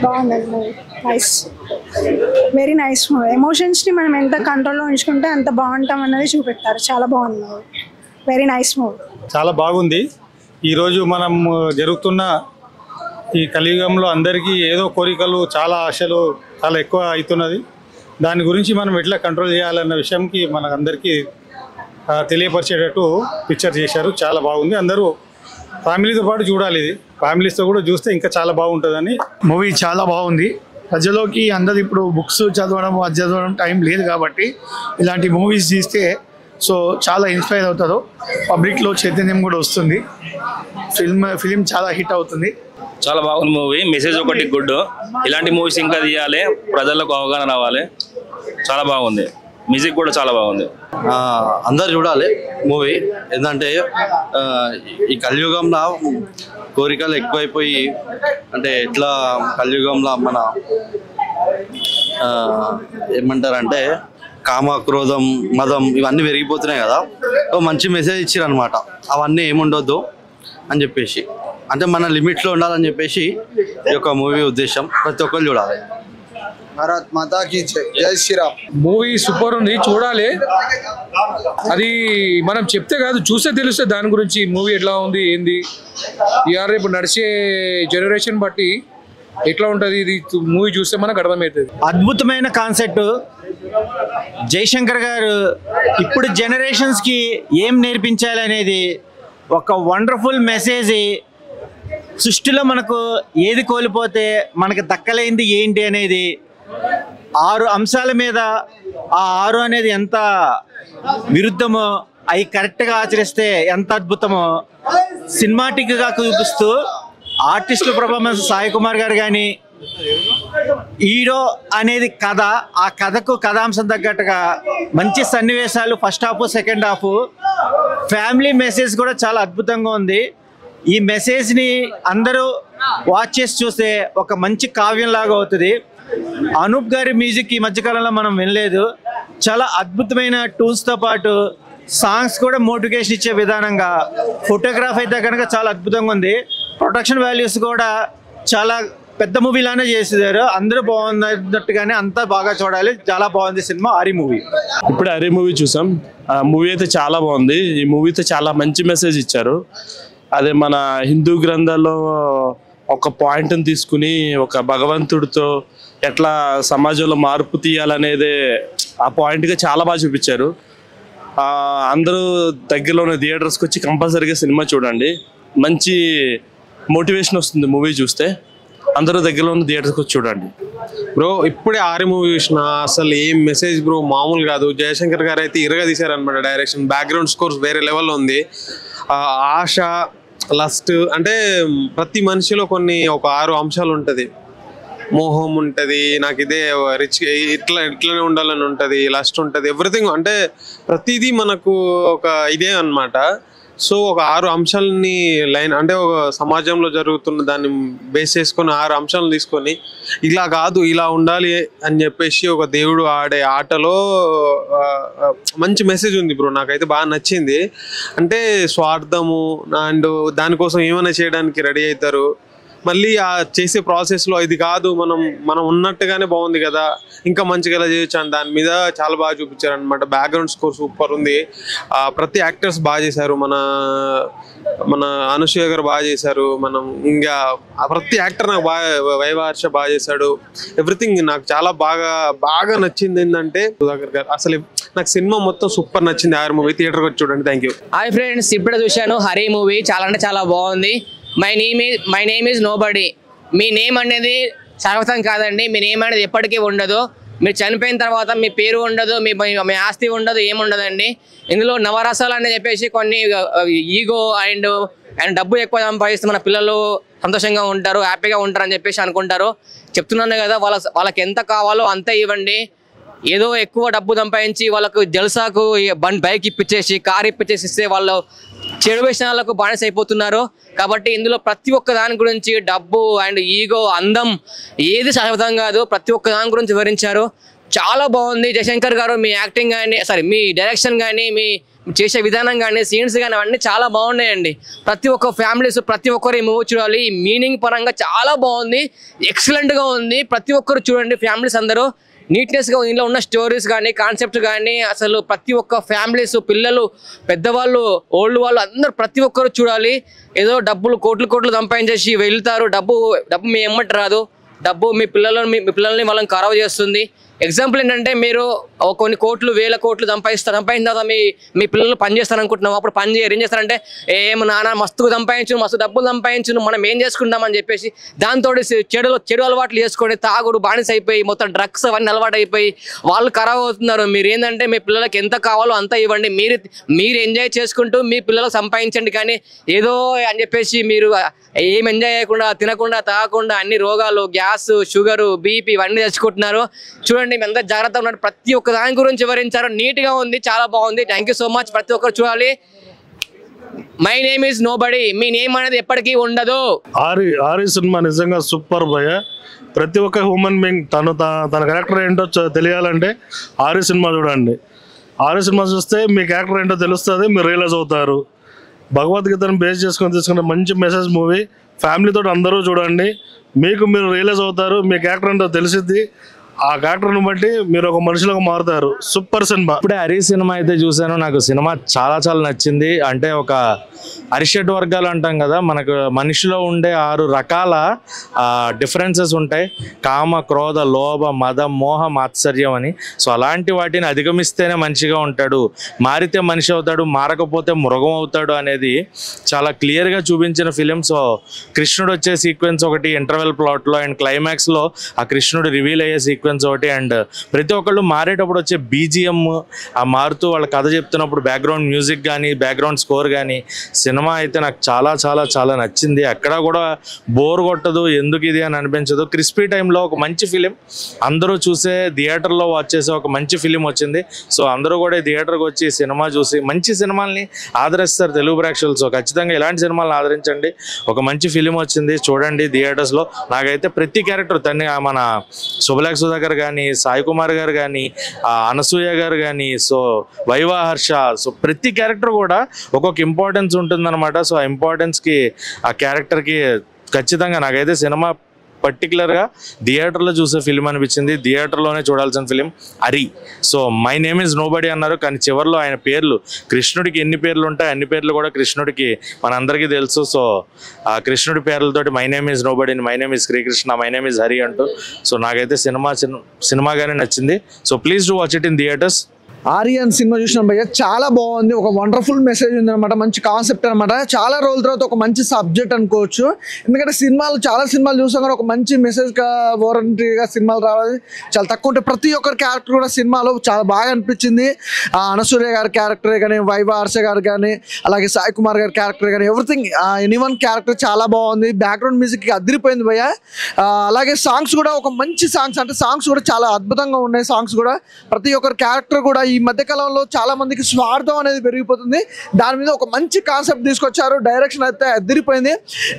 బాగుంది movie. Nice, very nice movie. ఎమోషన్స్ని మనం ఎంత కంట్రోల్లో ఉంచుకుంటే అంత బాగుంటాం అన్నది చూపెట్టారు. చాలా బాగుంది మూవీ, వెరీ నైస్ మూవీ. చాలా బాగుంది. ఈరోజు మనం జరుగుతున్న ఈ కలియుగంలో అందరికీ ఏదో కోరికలు, చాలా ఆశలు చాలా ఎక్కువ అవుతున్నది. దాని గురించి మనం ఎట్లా కంట్రోల్ చేయాలన్న విషయంకి మనకందరికీ తెలియపరిచేటట్టు పిక్చర్ చేశారు. చాలా బాగుంది. అందరూ ఫ్యామిలీతో పాటు చూడాలి. ఇది ఫ్యామిలీస్తో కూడా చూస్తే ఇంకా చాలా బాగుంటుందని. మూవీ చాలా బాగుంది. ప్రజలోకి అందరు ఇప్పుడు బుక్స్ చదవడం అది చదవడం టైం లేదు కాబట్టి ఇలాంటి మూవీస్ తీస్తే సో చాలా ఇన్స్పైర్ అవుతారు. పబ్లిక్లో చైతన్యం కూడా వస్తుంది. ఫిలిం చాలా హిట్ అవుతుంది. చాలా బాగుంది మూవీ. మెసేజ్ ఒకటి గుడ్. ఇలాంటి మూవీస్ ఇంకా తీయాలి, ప్రజలకు అవగాహన రావాలి. చాలా బాగుంది. మ్యూజిక్ కూడా చాలా బాగుంది. అందరు చూడాలి మూవీ. ఏంటంటే ఈ కలియుగంలో కోరికలు ఎక్కువైపోయి, అంటే ఎట్లా కలియుగంలో మన ఏమంటారంటే కామ, క్రోధం, మదం ఇవన్నీ పెరిగిపోతున్నాయి కదా. మంచి మెసేజ్ ఇచ్చారు అనమాట. అవన్నీ ఏముండొద్దు అని చెప్పేసి, అంటే మన లిమిట్లో ఉండాలని చెప్పేసి ఈ యొక్క మూవీ ఉద్దేశం. ప్రతి ఒక్కరు చూడాలి. భారత్ మాతాకి జై శ్రీరామ్. మూవీ సూపర్ ఉంది, చూడాలి. అది మనం చెప్తే కాదు, చూస్తే తెలుస్తుంది దాని గురించి. మూవీ ఎట్లా ఉంది ఏంది, ఇవాళ రేపు నడిచే జనరేషన్ బట్టి ఎట్లా ఉంటుంది ఇది మూవీ చూస్తే మనకు అర్థమవుతుంది. అద్భుతమైన కాన్సెప్ట్. జయశంకర్ గారు ఇప్పుడు జనరేషన్స్కి ఏం నేర్పించాలి అనేది ఒక వండర్ఫుల్ మెసేజ్. సృష్టిలో మనకు ఏది కోల్పోతే మనకు దక్కలేంది ఏంటి అనేది 6 అంశాల మీద, ఆ 6 అనేది ఎంత విరుద్ధమో అవి కరెక్ట్గా ఆచరిస్తే ఎంత అద్భుతమో సినిమాటిక్గా చూపిస్తూ ఆర్టిస్టుల పర్ఫార్మెన్స్ సాయి కుమార్ గారు కానీ, హీరో అనేది కథ, ఆ కథకు కథాంశం తగ్గట్టుగా మంచి సన్నివేశాలు, first half second half, family message కూడా చాలా అద్భుతంగా ఉంది. ఈ మెసేజ్ని అందరూ వాచ్ చేసి చూస్తే ఒక మంచి కావ్యం లాగా అవుతుంది. అనూప్ గారి మ్యూజిక్ ఈ మధ్యకాలంలో మనం వినలేదు. చాలా అద్భుతమైన టూల్స్తో పాటు సాంగ్స్ కూడా మోటివేషన్ ఇచ్చే విధానంగా, ఫోటోగ్రాఫ్ అయితే కనుక చాలా అద్భుతంగా ఉంది. ప్రొడక్షన్ వాల్యూస్ కూడా చాలా పెద్ద మూవీలానే చేసేదారు. అందరూ బాగున్నట్టుగానే అంతా బాగా చూడాలి. చాలా బాగుంది సినిమా. ఆరి మూవీ. ఇప్పుడు ఆరి మూవీ చూసాం. ఆ మూవీ అయితే చాలా బాగుంది. ఈ మూవీతో చాలా మంచి మెసేజ్ ఇచ్చారు. అదే మన హిందూ గ్రంథాల్లో ఒక పాయింట్ని తీసుకుని ఒక భగవంతుడితో ఎట్లా సమాజంలో మార్పు తీయాలనేది ఆ పాయింట్గా చాలా బాగా చూపించారు. అందరూ దగ్గరలో ఉన్న థియేటర్స్కి వచ్చి కంపల్సరీగా సినిమా చూడండి. మంచి మోటివేషన్ వస్తుంది మూవీ చూస్తే. అందరూ దగ్గరలో ఉన్న థియేటర్స్కి వచ్చి చూడండి. బ్రో ఇప్పుడే ఆరి మూవీ చూసిన, అసలు ఏం మెసేజ్ బ్రో, మామూలు కాదు. జయశంకర్ గారు అయితే ఇరగా తీశారనమాట. డైరెక్షన్, బ్యాక్గ్రౌండ్ స్కోర్స్ వేరే లెవెల్లో ఉంది. ఆశ, లస్ట్, అంటే ప్రతి మనిషిలో ఒక 6 అంశాలు ఉంటుంది. మోహం ఉంటుంది, నాకు ఇదే రిచ్ ఇట్లనే ఉండాలని ఉంటుంది, లస్ట్ ఉంటుంది, ఎవ్రీథింగ్. అంటే ప్రతిదీ మనకు ఒక ఇదే అన్నమాట. సో ఒక 6 అంశాలని లైన్, అంటే ఒక సమాజంలో జరుగుతున్న దాన్ని బేస్ చేసుకొని 6 అంశాలను తీసుకొని ఇలా కాదు ఇలా ఉండాలి అని చెప్పేసి ఒక దేవుడు ఆడే ఆటలో మంచి మెసేజ్ ఉంది బ్రో. నాకైతే బాగా నచ్చింది. అంటే స్వార్థము అండ్ దానికోసం ఏమైనా చేయడానికి రెడీ అవుతారు. మళ్ళీ ఆ చేసే ప్రాసెస్లో ఇది కాదు, మనం ఉన్నట్టుగానే బాగుంది కదా, ఇంకా మంచిగా ఎలా చేయొచ్చు అని దాని మీద చాలా బాగా చూపించారు అనమాట. బ్యాక్గ్రౌండ్ స్కోర్ సూపర్ ఉంది. ప్రతి యాక్టర్స్ బాగా చేశారు. మన అనసూయ గారు బాగా చేశారు. ఇంకా ప్రతి యాక్టర్ నాకు వైవార్ష బాగా చేశాడు. ఎవ్రీథింగ్ నాకు చాలా బాగా నచ్చింది. ఏంటంటే సుధాకర్ గారు అసలు నాకు సినిమా మొత్తం సూపర్ నచ్చింది. ఆర్ మూవీ థియేటర్కి వచ్చి చూడండి. Thank you. హాయ్ ఫ్రెండ్స్, ఇప్పుడే చూశాను హరి మూవీ. చాలా అంటే చాలా బాగుంది. My name is nobody. Me name అనేది శాశ్వతం కాదండి. మీ నేమ్ అనేది ఎప్పటికీ ఉండదు. మీరు చనిపోయిన తర్వాత మీ పేరు ఉండదు, మీ ఆస్తి ఉండదు, ఏముండదండి. ఇందులో నవరసాలు అని చెప్పేసి కొన్ని ఈగో అండ్ డబ్బు ఎక్కువ సంపాదిస్తే మన పిల్లలు సంతోషంగా ఉంటారు, హ్యాపీగా ఉంటారు అని చెప్పేసి అనుకుంటారు. చెప్తున్నాను కదా, వాళ్ళకి ఎంత కావాలో అంతే ఇవ్వండి. ఏదో ఎక్కువ డబ్బు సంపాదించి వాళ్ళకు జల్సాకు బైక్ ఇప్పించేసి, కార్ ఇప్పించేసి ఇస్తే వాళ్ళు చెడు వ్యసనాలకు బానిస అయిపోతున్నారు. కాబట్టి ఇందులో ప్రతి ఒక్క దాని గురించి, డబ్బు అండ్ ఈగో, అందం ఏది శాశ్వతం కాదు, ప్రతి ఒక్క దాని గురించి వివరించారు. చాలా బాగుంది. జయశంకర్ గారు మీ యాక్టింగ్ కానీ, మీ డైరెక్షన్ కానీ, చేసే విధానం కానీ సీన్స్ కానీ అవన్నీ చాలా బాగున్నాయండి. ప్రతి ఒక్క ఫ్యామిలీస్ ప్రతి ఒక్కరు ఈ మూవీ చూడాలి. ఈ మీనింగ్ పరంగా చాలా బాగుంది, ఎక్సలెంట్గా ఉంది. ప్రతి ఒక్కరు చూడండి, ఫ్యామిలీస్ అందరూ నీట్నెస్గా ఇందులో ఉన్న స్టోరీస్ కానీ కాన్సెప్ట్ కానీ అసలు ప్రతి ఒక్క ఫ్యామిలీస్ పిల్లలు పెద్దవాళ్ళు ఓల్డ్ వాళ్ళు అందరూ ప్రతి ఒక్కరు చూడాలి. ఏదో డబ్బులు కోట్లు సంపాదించేసి వెళ్తారు, డబ్బు మీ ఎమ్మటి రాదు. డబ్బు మీ పిల్లల్ని వాళ్ళని ఖరాబ్ చేస్తుంది. ఎగ్జాంపుల్ ఏంటంటే మీరు కొన్ని కోట్లు వేల కోట్లు సంపాదించిన తర్వాత మీ పిల్లలు పని చేస్తారు అనుకుంటున్నాం, అప్పుడు పని చేయరు. ఏం చేస్తారంటే ఏం నాన్న మస్తు సంపాదించు మస్తు డబ్బులు సంపాదించు మనం ఏం చేసుకుంటామని చెప్పేసి దాంతో చెడు అలవాట్లు చేసుకొని తాగుడు బానిస అయిపోయి మొత్తం డ్రగ్స్ అవన్నీ అలవాటు అయిపోయి వాళ్ళు ఖరాబ్ అవుతున్నారు. మీరు ఏంటంటే మీ పిల్లలకి ఎంత కావాలో అంత ఇవ్వండి, మీరు ఎంజాయ్ చేసుకుంటూ మీ పిల్లలకు సంపాదించండి. కానీ ఏదో అని చెప్పేసి మీరు ఏం ఎంజాయ్ చేయకుండా తినకుండా తాగకుండా అన్ని రోగాలు గ్యాస్ షుగరు బీపీ ఇవన్నీ తెచ్చుకుంటున్నారు. చూడండి మీ అందరూ జాగ్రత్తగా ఉన్నారు. ప్రతి ఒక్క దాని గురించి వివరించారు, నీట్గా ఉంది, చాలా బాగుంది. Thank you so much. ప్రతి ఒక్కరు చూడాలి. My name is nobody, me name అనేది ఎప్పటికీ ఉండదు. ఆరి సినిమా నిజంగా సూపర్ భయ. ప్రతి ఒక్క హ్యూమన్ బీయింగ్ తన క్యారెక్టర్ ఏంటో తెలియాలంటే ఆరి సినిమా చూడండి. ఆరి సినిమా చూస్తే మీ క్యారెక్టర్ ఏంటో తెలుస్తుంది, మీరు రియలైజ్ అవుతారు. భగవద్గీతను బేస్ చేసుకొని తీసుకునే మంచి మెసేజ్ మూవీ. ఫ్యామిలీతో అందరూ చూడండి, మీరు రియలైజ్ అవుతారు, మీ క్యారెక్టర్ ఏంటో తెలిసిద్ది. ఆ క్యారెక్టర్ని బట్టి మీరు ఒక మనుషులకు మారుతారు. Super cinema. ఇప్పుడే హరి సినిమా అయితే చూశాను, నాకు సినిమా చాలా చాలా నచ్చింది. అంటే ఒక అరిషడ్ వర్గాలు అంటాం కదా, మనకు మనిషిలో ఉండే 6 రకాల డిఫరెన్సెస్ ఉంటాయి. కామ క్రోధ లోభ మద మోహ మాత్సర్యం అని. సో అలాంటి వాటిని అధిగమిస్తేనే మనిషిగా ఉంటాడు, మారితే మనిషి అవుతాడు, మారకపోతే మృగం అవుతాడు అనేది చాలా క్లియర్గా చూపించిన ఫిలిం. సో కృష్ణుడు వచ్చే సీక్వెన్స్ ఒకటి ఇంటర్వెల్ ప్లాట్లో, అండ్ క్లైమాక్స్లో ఆ కృష్ణుడు రివీల్ అయ్యే సీక్వెన్స్ ఒకటి, అండ్ ప్రతి ఒక్కళ్ళు మారేటప్పుడు వచ్చే బీజిఎం ఆ మారుతూ వాళ్ళ కథ చెప్తున్నప్పుడు బ్యాక్గ్రౌండ్ మ్యూజిక్ కానీ బ్యాక్గ్రౌండ్ స్కోర్ కానీ సినిమా అయితే నాకు చాలా చాలా చాలా నచ్చింది. ఎక్కడ కూడా బోర్ కొట్టదు, ఎందుకు ఇది అని అనిపించదు. క్రిస్పీ టైంలో ఒక మంచి ఫిలిం, అందరూ చూసే థియేటర్లో వాచ్ చేసే ఒక మంచి ఫిలిం వచ్చింది. సో అందరూ కూడా థియేటర్కి వచ్చి సినిమా చూసి మంచి సినిమాల్ని ఆదరిస్తారు తెలుగు ప్రేక్షకులు. సో ఖచ్చితంగా ఇలాంటి సినిమాలను ఆదరించండి. ఒక మంచి ఫిలిం వచ్చింది, చూడండి థియేటర్స్లో. నాకైతే ప్రతి క్యారెక్టర్ మన శుభలేఖ సుధాకర్ కానీ, సాయి కుమార్ గారు కానీ, అనసూయ గారు కానీ, సో వైవా హర్ష, సో ప్రతి క్యారెక్టర్ కూడా ఒక్కొక్క ఇంపార్టెన్స్ ఉంటుందన్నమాట. సో ఆ ఇంపార్టెన్స్కి ఆ క్యారెక్టర్కి ఖచ్చితంగా నాకైతే సినిమా పర్టికులర్గా థియేటర్లో చూసే ఫిలిం అనిపించింది. థియేటర్లోనే చూడాల్సిన film Hari. So my name is nobody అన్నారు, కానీ చివరిలో ఆయన పేర్లు, కృష్ణుడికి ఎన్ని పేర్లు ఉంటాయి అన్ని పేర్లు కూడా కృష్ణుడికి మనందరికీ తెలుసు. సో ఆ కృష్ణుడి పేర్లతోటి my name is nobody, my name is Srikrishna, my name is Hari అంటూ. సో నాకైతే సినిమాగానే నచ్చింది. So please do watch it in theatres. Aryan సినిమా చూసినాం భయ్య, చాలా బాగుంది. ఒక వండర్ఫుల్ మెసేజ్ ఉంది అనమాట, మంచి కాన్సెప్ట్ అనమాట. చాలా రోజుల తర్వాత ఒక మంచి సబ్జెక్ట్ అనుకోవచ్చు. ఎందుకంటే చాలా సినిమాలు చూసాం కానీ ఒక మంచి మెసేజ్ వారంటీగా సినిమాలు రావాలి చాలా తక్కువ ఉంటాయి. ప్రతి ఒక్కరి క్యారెక్టర్ కూడా సినిమాలో చాలా బాగా అనిపించింది. అనసూయ గారి క్యారెక్టరే కానీ, వైవా హర్ష గారు కానీ, అలాగే సాయి కుమార్ గారి క్యారెక్టర్ కానీ, ఎవ్రీథింగ్ ఎనీవన్ క్యారెక్టర్ చాలా బాగుంది. బ్యాక్గ్రౌండ్ మ్యూజిక్ అదిరిపోయింది భయ్య. అలాగే సాంగ్స్ కూడా ఒక మంచి సాంగ్స్, అంటే సాంగ్స్ కూడా చాలా అద్భుతంగా ఉన్నాయి. సాంగ్స్ కూడా ప్రతి ఒక్కరి క్యారెక్టర్ కూడా ఈ మధ్యకాలంలో చాలా మందికి స్వార్థం అనేది పెరిగిపోతుంది, దాని మీద ఒక మంచి కాన్సెప్ట్ తీసుకొచ్చారు. డైరెక్షన్ అయితే అదిరిపోయింది.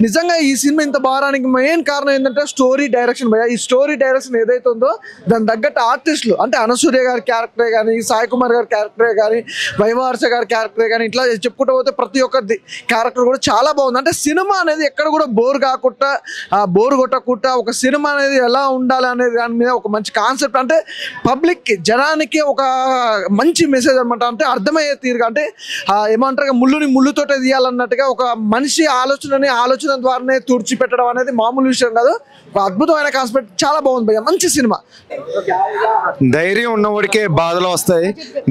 నిజంగా ఈ సినిమా ఇంత బాగానికి మెయిన్ కారణం ఏంటంటే స్టోరీ డైరెక్షన్ భయ్య. ఈ స్టోరీ డైరెక్షన్ ఏదైతే ఉందో దాని తగ్గట్టు ఆర్టిస్టులు, అంటే అనసూయ గారి క్యారెక్టరే కానీ, సాయి కుమార్ గారి క్యారెక్టరే కానీ, వైవా హర్ష గారి క్యారెక్టరే కానీ, ఇట్లా చెప్పుకుంటూ పోతే ప్రతి ఒక్కరి క్యారెక్టర్ కూడా చాలా బాగుంది. అంటే సినిమా అనేది ఎక్కడ కూడా బోర్ కాకుండా, బోర్ కొట్టకుండా ఒక సినిమా అనేది ఎలా ఉండాలి అనేది దాని మీద ఒక మంచి కాన్సెప్ట్, అంటే పబ్లిక్కి జనానికి ఒక మంచి మెసేజ్ అనమాట. అంటే అర్థమయ్యే తీరుగా, అంటే ఏమంటారు ముళ్ళుతోటే తీయాలన్నట్టుగా ఒక మనిషి ఆలోచన ద్వారానే తుడిచిపెట్టడం అనేది మామూలు విషయం కాదు. ఒక అద్భుతమైన కాన్సెప్ట్, చాలా బాగుంది భయ్య, మంచి సినిమా. ధైర్యం ఉన్నవాడికే బాధలు వస్తాయి,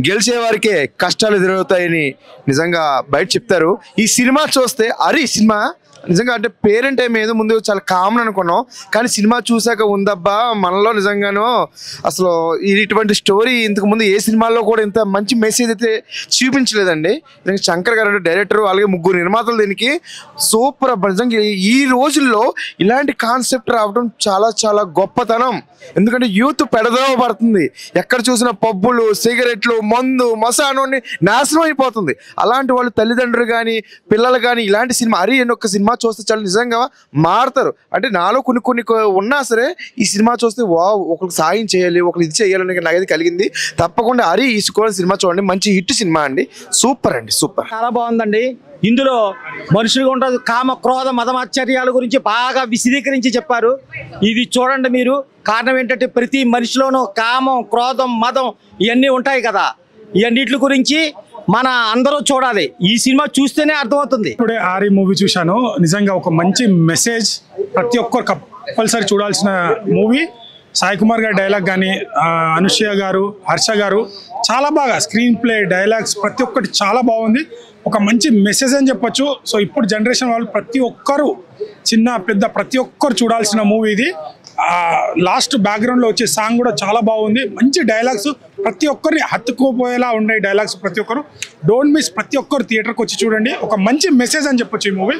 గెలిచే వారికే కష్టాలు ఎదురవుతాయని నిజంగా బయట చెప్తారు. ఈ సినిమా చూస్తే హరి సినిమా నిజంగా, అంటే పేరెంట్ ఏం ఏదో ముందు చాలా కామన్ అనుకున్నాం, కానీ సినిమా చూసాక ఉందబ్బా మనలో నిజంగానో అసలు ఇటువంటి స్టోరీ ఇంతకుముందు ఏ సినిమాల్లో కూడా ఇంత మంచి మెసేజ్ అయితే చూపించలేదండి. శంకర్ గారు అంటే డైరెక్టర్, అలాగే 3 నిర్మాతలు దీనికి సూపర్. నిజంగా ఈ రోజుల్లో ఇలాంటి కాన్సెప్ట్ రావడం చాలా చాలా గొప్పతనం. ఎందుకంటే యూత్ పెడదవ పడుతుంది, ఎక్కడ చూసిన పబ్బులు, సిగరెట్లు, మందు, మసాను నాశనం అయిపోతుంది. అలాంటి వాళ్ళు తల్లిదండ్రులు కానీ పిల్లలు కానీ ఇలాంటి సినిమా హరి అని ఒక సినిమా సినిమా చూస్తే చాలా నిజంగా మారుతారు. అంటే నాలో కొన్ని ఉన్నా సరే ఈ సినిమా చూస్తే వావ్ ఒకరికి సాయం చేయాలి, ఒకరు ఇది చేయాలని నాకైతే కలిగింది. తప్పకుండా హరి ఈసుకోవాలని సినిమా చూడండి, మంచి హిట్ సినిమా అండి, సూపర్ అండి, సూపర్. చాలా బాగుందండి. ఇందులో మనుషులుగా ఉంటుంది కామ క్రోధ మదమాశ్చర్యాల గురించి బాగా విశదీకరించి చెప్పారు. ఇది చూడండి మీరు. కారణం ఏంటంటే ప్రతి మనిషిలోనూ కామం, క్రోధం, మదం ఇవన్నీ ఉంటాయి కదా. ఇవన్నిటి గురించి మన అందరూ చూడాలి. ఈ సినిమా చూస్తేనే అర్థమవుతుంది. ఇప్పుడే ఆరి మూవీ చూశాను. నిజంగా ఒక మంచి మెసేజ్, ప్రతి ఒక్కరు కంపల్సరీ చూడాల్సిన మూవీ. సాయి కుమార్ గారి డైలాగ్ కానీ, అనుష్య గారు, హర్ష గారు చాలా బాగా స్క్రీన్ ప్లే, డైలాగ్స్ ప్రతి ఒక్కటి చాలా బాగుంది. ఒక మంచి మెసేజ్ అని చెప్పొచ్చు. సో ఇప్పుడు జనరేషన్ వాళ్ళు ప్రతి ఒక్కరు, చిన్న పెద్ద ప్రతి ఒక్కరు చూడాల్సిన మూవీ ఇది. లాస్ట్ బ్యాక్గ్రౌండ్లో వచ్చే సాంగ్ కూడా చాలా బాగుంది. మంచి డైలాగ్స్, ప్రతి ఒక్కరిని హత్తుకోపోయేలా ఉన్నాయి డైలాగ్స్. ప్రతి ఒక్కరు డోంట్ మిస్, ప్రతి ఒక్కరు థియేటర్కి వచ్చి చూడండి. ఒక మంచి మెసేజ్ అని చెప్పొచ్చు ఈ మూవీ.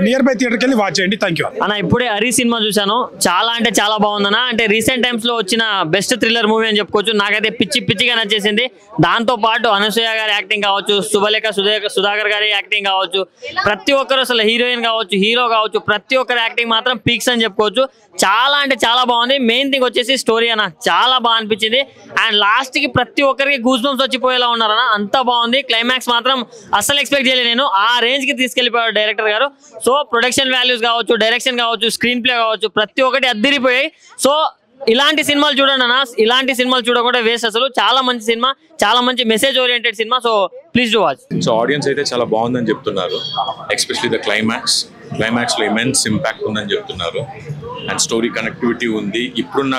నియర్ బై థియేటర్కి వెళ్ళి వాచ్ చేయండి. థ్యాంక్ యూ అన్న. ఇప్పుడే హరి సినిమా చూశాను. చాలా అంటే చాలా బాగుందన్న. అంటే రీసెంట్ టైమ్స్లో వచ్చిన బెస్ట్ థ్రిల్లర్ మూవీ అని చెప్పుకోవచ్చు. నాకైతే పిచ్చిగా నచ్చేసింది. దాంతో పాటు అనసూయ గారి యాక్టింగ్ కావచ్చు, శుభలేఖ సుధాకర్ గారి యాక్టింగ్ కావచ్చు, ప్రతి ఒక్కరు అసలు హీరోయిన్ కావచ్చు, హీరో కావచ్చు, ప్రతి ఒక్కరి యాక్టింగ్ మాత్రం పీక్స్ అని చెప్పుకోవచ్చు. చాలా అంటే చాలా బాగుంది. మెయిన్ థింగ్ వచ్చేసి స్టోరీ అన్న చాలా బాగా అనిపించింది. అండ్ లాస్ట్ కి ప్రతి ఒక్కరికి గూస్ బంప్స్ వచ్చిపోయేలా ఉన్నారన్న, అంత బాగుంది. క్లైమాక్స్ మాత్రం అస్సలు ఎక్స్పెక్ట్ చేయలేదు నేను. ఆ రేంజ్ కి తీసుకెళ్లిపోయాడు డైరెక్టర్ గారు. సో ప్రొడక్షన్ వాల్యూస్ కావచ్చు, డైరెక్షన్ కావచ్చు, స్క్రీన్ ప్లే కావచ్చు, ప్రతి ఒక్కటి అద్దిరిపోయాయి. సో ఇలాంటి సినిమాలు చూడండి అన్న. ఇలాంటి సినిమాలు చూడకుండా వేస్ట్. అసలు చాలా మంచి సినిమా, చాలా మంచి message oriented cinema. So please do watch. So audience అయితే చాలా బాగుందని చెప్తున్నారు. ఎస్పెషలీ ద క్లైమాక్స్లో ఇమెన్స్ ఇంపాక్ట్ ఉందని చెప్తున్నారు. అండ్ స్టోరీ కనెక్టివిటీ ఉంది. ఇప్పుడున్న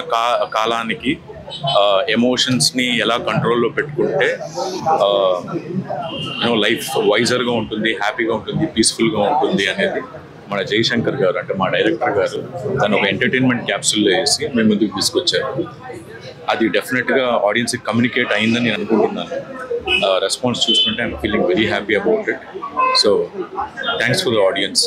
కాలానికి ఎమోషన్స్ని ఎలా కంట్రోల్లో పెట్టుకుంటే లైఫ్ వైజర్గా ఉంటుంది, హ్యాపీగా ఉంటుంది, పీస్ఫుల్గా ఉంటుంది అనేది మన జయశంకర్ గారు, అంటే మా డైరెక్టర్ గారు, తను ఒక ఎంటర్టైన్మెంట్ క్యాప్సూల్లో వేసి మేము ముందుకు తీసుకొచ్చారు. అది డెఫినెట్గా ఆడియన్స్కి కమ్యూనికేట్ అయిందని నేను అనుకుంటున్నాను. రెస్పాన్స్ చూసుకుంటే I'm feeling very happy about it. So thanks for the audience.